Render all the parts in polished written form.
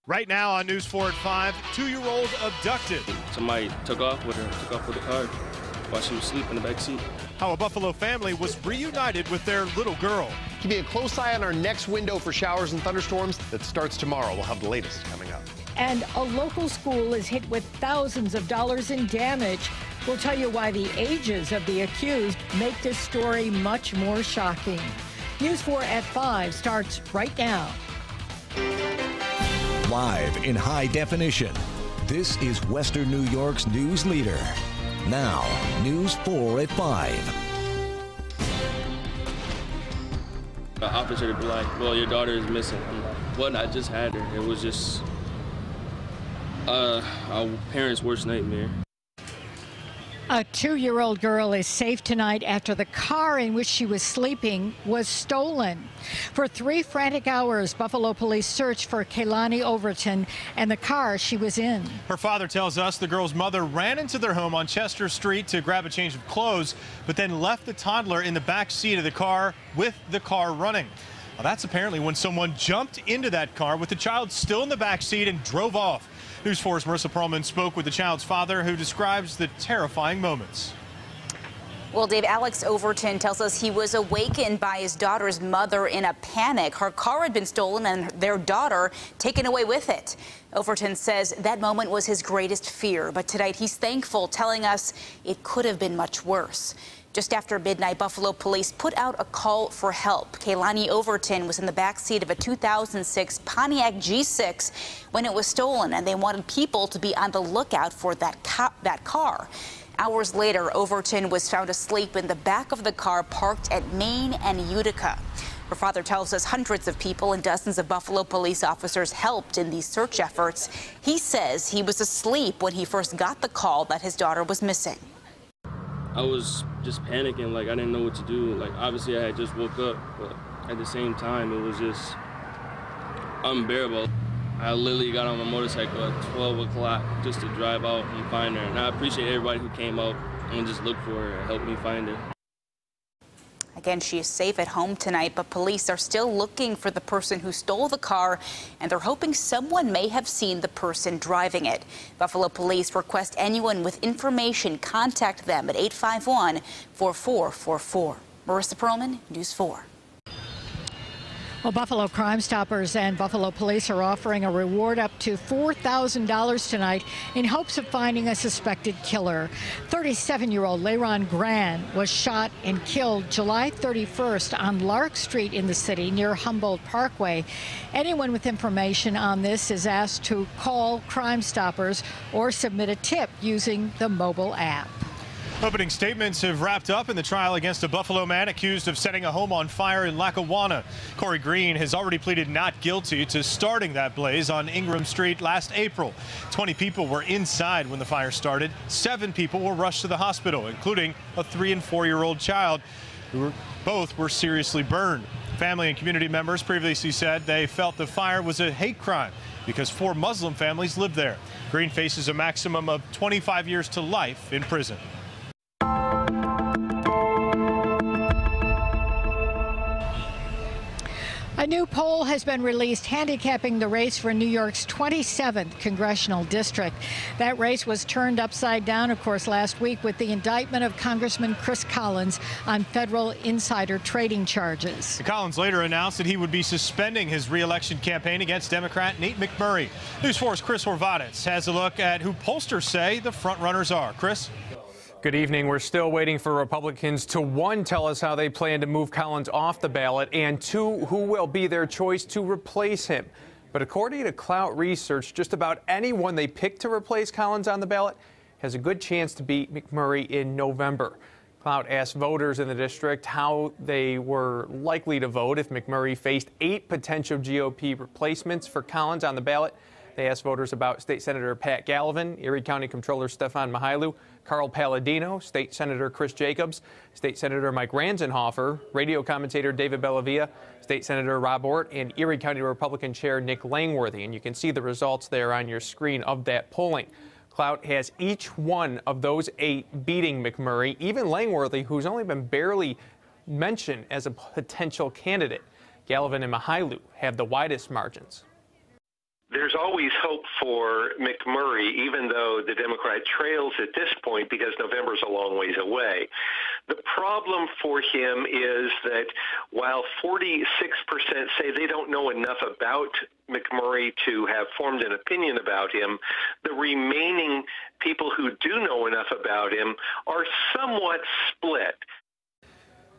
Right now on News 4 at 5, 2-year-old abducted. Somebody took off with the car while she was asleep in the back seat. How a Buffalo family was reunited with their little girl. Keeping a close eye on our next window for showers and thunderstorms that starts tomorrow. We'll have the latest coming up. And a local school is hit with thousands of dollars in damage. We'll tell you why the ages of the accused make this story much more shocking. News 4 at 5 starts right now. Live in high definition, this is Western New York's news leader. Now, News 4 at 5. The officer would be like, well, your daughter is missing. I'm like, what? I just had her. It was just our parents' worst nightmare. A 2-year-old girl is safe tonight after the car in which she was sleeping was stolen. For 3 frantic hours, Buffalo police searched for Kehlani Overton and the car she was in. Her father tells us the girl's mother ran into their home on Chester Street to grab a change of clothes, but then left the toddler in the back seat of the car with the car running. Well, that's apparently when someone jumped into that car with the child still in the back seat and drove off. News 4's Marissa Perlman spoke with the child's father, who describes the terrifying moments. Well, Dave, Alex Overton tells us he was awakened by his daughter's mother in a panic. Her car had been stolen and their daughter taken away with it. Overton says that moment was his greatest fear, but tonight he's thankful, telling us it could have been much worse. Just after midnight, Buffalo police put out a call for help. Kehlani Overton was in the backseat of a 2006 Pontiac G6 when it was stolen, and they wanted people to be on the lookout for that car. Hours later, Overton was found asleep in the back of the car parked at Main and Utica. Her father tells us hundreds of people and dozens of Buffalo police officers helped in these search efforts. He says he was asleep when he first got the call that his daughter was missing. I was just panicking, like I didn't know what to do. Like obviously I had just woke up, but at the same time it was just unbearable. I literally got on my motorcycle at 12 o'clock just to drive out and find her. And I appreciate everybody who came out and just looked for her and helped me find her. Again, she is safe at home tonight, but police are still looking for the person who stole the car, and they're hoping someone may have seen the person driving it. Buffalo police request anyone with information contact them at 851-4444. Marissa Perlman, News 4. Well, Buffalo Crime Stoppers and Buffalo Police are offering a reward up to $4,000 tonight in hopes of finding a suspected killer. 37-year-old Leron Gran was shot and killed July 31st on Lark Street in the city near Humboldt Parkway. Anyone with information on this is asked to call Crime Stoppers or submit a tip using the mobile app. Opening statements have wrapped up in the trial against a Buffalo man accused of setting a home on fire in Lackawanna. Corey Green has already pleaded not guilty to starting that blaze on Ingram Street last April. 20 people were inside when the fire started. 7 people were rushed to the hospital, including a 3- and 4-year-old child, who both were seriously burned. Family and community members previously said they felt the fire was a hate crime because 4 Muslim families lived there. Green faces a maximum of 25 years to life in prison. A new poll has been released handicapping the race for New York's 27th congressional district. That race was turned upside down, of course, last week with the indictment of Congressman Chris Collins on federal insider trading charges. Collins later announced that he would be suspending his re-election campaign against Democrat Nate McMurray. News 4's Chris Horvitz has a look at who pollsters say the frontrunners are. Chris? Good evening. We're still waiting for Republicans to, 1, tell us how they plan to move Collins off the ballot, and 2, who will be their choice to replace him. But according to Clout Research, just about anyone they pick to replace Collins on the ballot has a good chance to beat McMurray in November. Clout asked voters in the district how they were likely to vote if McMurray faced 8 potential GOP replacements for Collins on the ballot. They asked voters about State Senator Pat Gallivan, Erie County Comptroller Stefan Mihailu, Carl Palladino, State Senator Chris Jacobs, State Senator Mike Ranzenhofer, radio commentator David Bellavia, State Senator Rob Ort, and Erie County Republican Chair Nick Langworthy. And you can see the results there on your screen of that polling. Clout has each one of those 8 beating McMurray, even Langworthy, who's only been barely mentioned as a potential candidate. Gallivan and Mihailu have the widest margins. There's there's always hope for McMurray, even though the Democrat trails at this point because November's a long ways away. The problem for him is that while 46% say they don't know enough about McMurray to have formed an opinion about him, the remaining people who do know enough about him are somewhat split.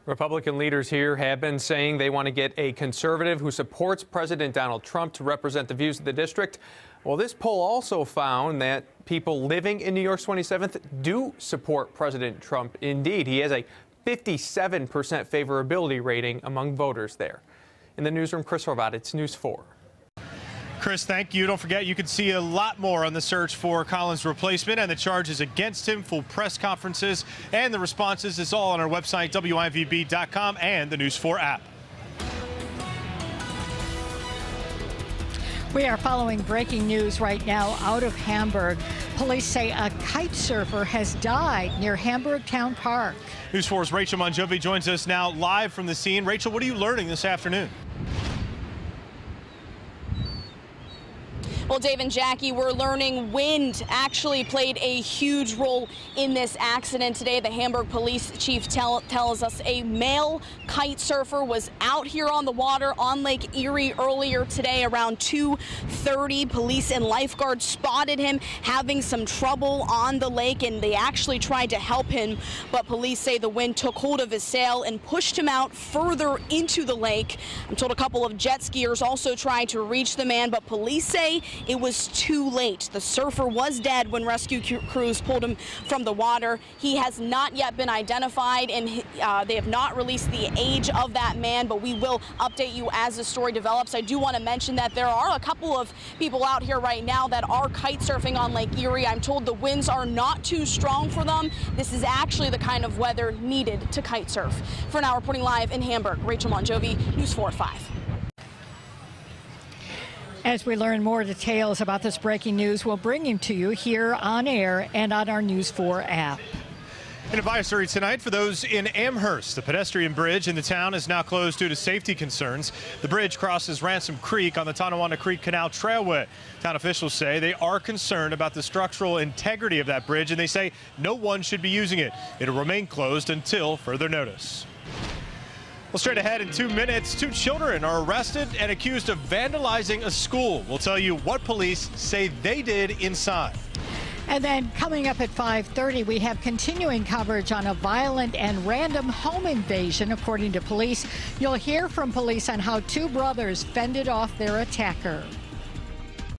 Republican leaders here have been saying they want to get a conservative who supports President Donald Trump to represent the views of the district. Well, this poll also found that people living in New York's 27th do support President Trump. Indeed, he has a 57% favorability rating among voters there. In the newsroom, Chris Horvat, it's News 4. Chris, thank you. Don't forget, you can see a lot more on the search for Collins' replacement and the charges against him, full press conferences, and the responses. It's all on our website, WIVB.com, and the News 4 app. We are following breaking news right now out of Hamburg. Police say a kite surfer has died near Hamburg Town Park. News 4's Rachel Monjovi joins us now live from the scene. Rachel, what are you learning this afternoon? Well, Dave and Jackie, we're learning wind actually played a huge role in this accident today. The Hamburg police chief tells us a male kite surfer was out here on the water on Lake Erie earlier today around 2:30. Police and lifeguards spotted him having some trouble on the lake, and they actually tried to help him. But police say the wind took hold of his sail and pushed him out further into the lake. I'm told a couple of jet skiers also tried to reach the man, but police say it was too late. The surfer was dead when rescue crews pulled him from the water. He has not yet been identified, and they have not released the age of that man, but we will update you as the story develops. I do want to mention that there are a couple of people out here right now that are kite surfing on Lake Erie. I'm told the winds are not too strong for them. This is actually the kind of weather needed to kite surf. For now, reporting live in Hamburg, Rachel Monjovi, News 4 at 5. As we learn more details about this breaking news, we'll bring him to you here on air and on our News 4 app. An advisory tonight for those in Amherst. The pedestrian bridge in the town is now closed due to safety concerns. The bridge crosses Ransom Creek on the Tonawanda Creek Canal Trailway. Town officials say they are concerned about the structural integrity of that bridge, and they say no one should be using it. It'll remain closed until further notice. Well, straight ahead in 2 minutes, 2 children are arrested and accused of vandalizing a school. We'll tell you what police say they did inside. And then coming up at 5:30, we have continuing coverage on a violent and random home invasion, according to police. You'll hear from police on how 2 brothers fended off their attacker.